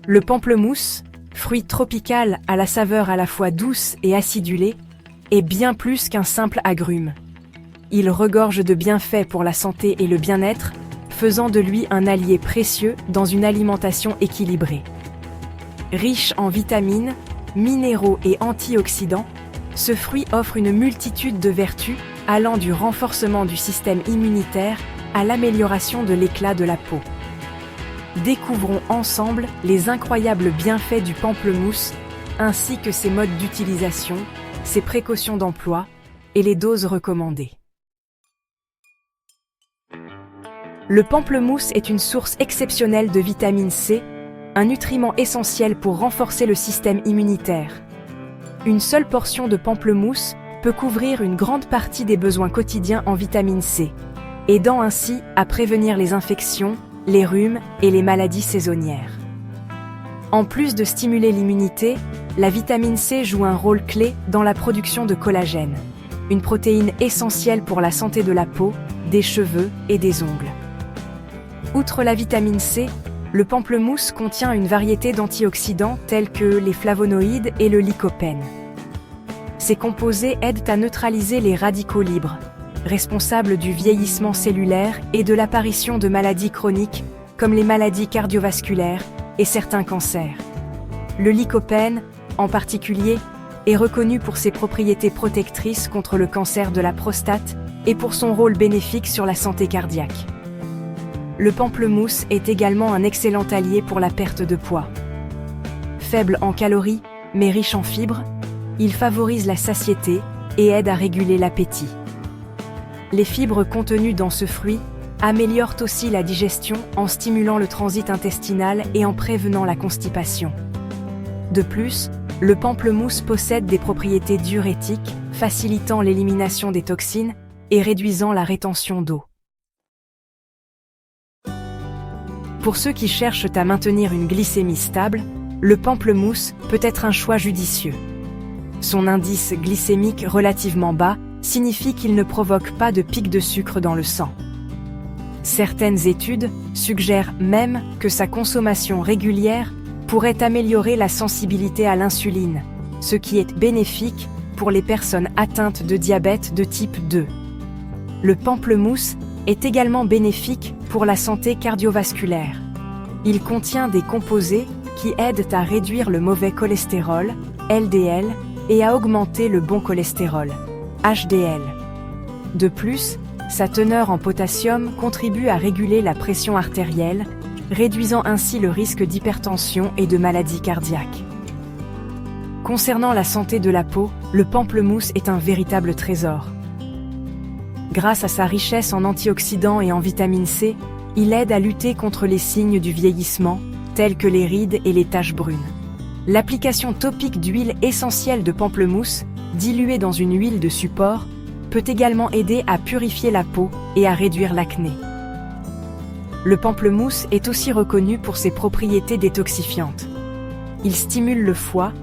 Le pamplemousse, fruit tropical à la saveur à la fois douce et acidulée, est bien plus qu'un simple agrume. Il regorge de bienfaits pour la santé et le bien-être, faisant de lui un allié précieux dans une alimentation équilibrée. Riche en vitamines, minéraux et antioxydants, ce fruit offre une multitude de vertus allant du renforcement du système immunitaire à l'amélioration de l'éclat de la peau. Découvrons ensemble les incroyables bienfaits du pamplemousse, ainsi que ses modes d'utilisation, ses précautions d'emploi et les doses recommandées. Le pamplemousse est une source exceptionnelle de vitamine C, un nutriment essentiel pour renforcer le système immunitaire. Une seule portion de pamplemousse peut couvrir une grande partie des besoins quotidiens en vitamine C, aidant ainsi à prévenir les infections, les rhumes et les maladies saisonnières. En plus de stimuler l'immunité, la vitamine C joue un rôle clé dans la production de collagène, une protéine essentielle pour la santé de la peau, des cheveux et des ongles. Outre la vitamine C, le pamplemousse contient une variété d'antioxydants tels que les flavonoïdes et le lycopène. Ces composés aident à neutraliser les radicaux libres, responsables du vieillissement cellulaire et de l'apparition de maladies chroniques comme les maladies cardiovasculaires et certains cancers. Le lycopène, en particulier, est reconnu pour ses propriétés protectrices contre le cancer de la prostate et pour son rôle bénéfique sur la santé cardiaque. Le pamplemousse est également un excellent allié pour la perte de poids. Faible en calories, mais riche en fibres, il favorise la satiété et aide à réguler l'appétit. Les fibres contenues dans ce fruit améliorent aussi la digestion en stimulant le transit intestinal et en prévenant la constipation. De plus, le pamplemousse possède des propriétés diurétiques, facilitant l'élimination des toxines et réduisant la rétention d'eau. Pour ceux qui cherchent à maintenir une glycémie stable, le pamplemousse peut être un choix judicieux. Son indice glycémique relativement bas signifie qu'il ne provoque pas de pic de sucre dans le sang. Certaines études suggèrent même que sa consommation régulière pourrait améliorer la sensibilité à l'insuline, ce qui est bénéfique pour les personnes atteintes de diabète de type 2. Le pamplemousse est également bénéfique pour la santé cardiovasculaire. Il contient des composés qui aident à réduire le mauvais cholestérol, LDL, et à augmenter le bon cholestérol, HDL. De plus, sa teneur en potassium contribue à réguler la pression artérielle, réduisant ainsi le risque d'hypertension et de maladies cardiaques. Concernant la santé de la peau, le pamplemousse est un véritable trésor. Grâce à sa richesse en antioxydants et en vitamine C, il aide à lutter contre les signes du vieillissement, tels que les rides et les taches brunes. L'application topique d'huile essentielle de pamplemousse, diluée dans une huile de support, peut également aider à purifier la peau et à réduire l'acné. Le pamplemousse est aussi reconnu pour ses propriétés détoxifiantes. Il stimule le foie,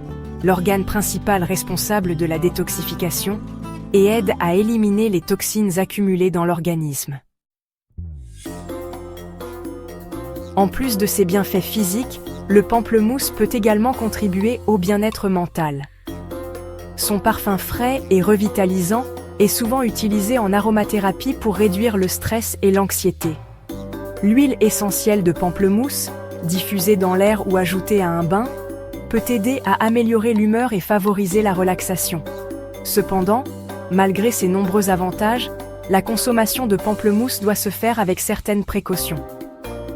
l'organe principal responsable de la détoxification, et aide à éliminer les toxines accumulées dans l'organisme. En plus de ses bienfaits physiques, le pamplemousse peut également contribuer au bien-être mental. Son parfum frais et revitalisant est souvent utilisé en aromathérapie pour réduire le stress et l'anxiété. L'huile essentielle de pamplemousse, diffusée dans l'air ou ajoutée à un bain, peut aider à améliorer l'humeur et favoriser la relaxation. Cependant, malgré ces nombreux avantages, la consommation de pamplemousse doit se faire avec certaines précautions.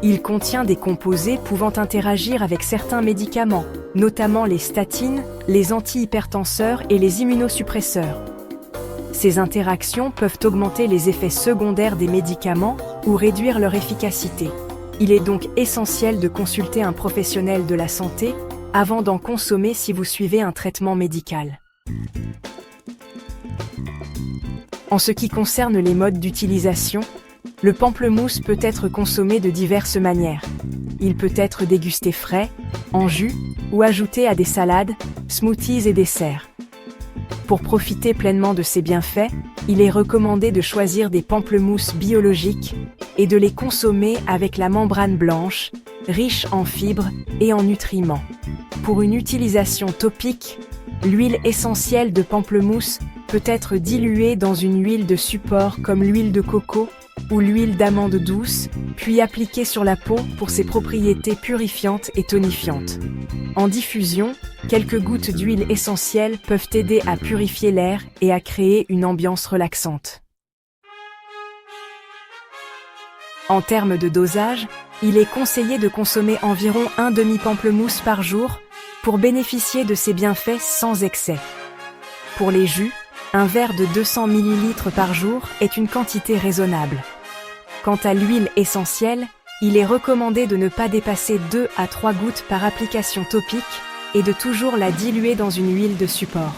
Il contient des composés pouvant interagir avec certains médicaments, notamment les statines, les antihypertenseurs et les immunosuppresseurs. Ces interactions peuvent augmenter les effets secondaires des médicaments ou réduire leur efficacité. Il est donc essentiel de consulter un professionnel de la santé avant d'en consommer si vous suivez un traitement médical. En ce qui concerne les modes d'utilisation, le pamplemousse peut être consommé de diverses manières. Il peut être dégusté frais, en jus ou ajouté à des salades, smoothies et desserts. Pour profiter pleinement de ses bienfaits, il est recommandé de choisir des pamplemousses biologiques et de les consommer avec la membrane blanche, riche en fibres et en nutriments. Pour une utilisation topique, l'huile essentielle de pamplemousse peut être diluée dans une huile de support comme l'huile de coco ou l'huile d'amande douce, puis appliquée sur la peau pour ses propriétés purifiantes et tonifiantes. En diffusion, quelques gouttes d'huile essentielle peuvent aider à purifier l'air et à créer une ambiance relaxante. En termes de dosage, il est conseillé de consommer environ un demi-pamplemousse par jour pour bénéficier de ses bienfaits sans excès. Pour les jus, un verre de 200 ml par jour est une quantité raisonnable. Quant à l'huile essentielle, il est recommandé de ne pas dépasser 2 à 3 gouttes par application topique et de toujours la diluer dans une huile de support.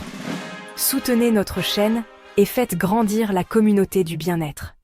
Soutenez notre chaîne et faites grandir la communauté du bien-être.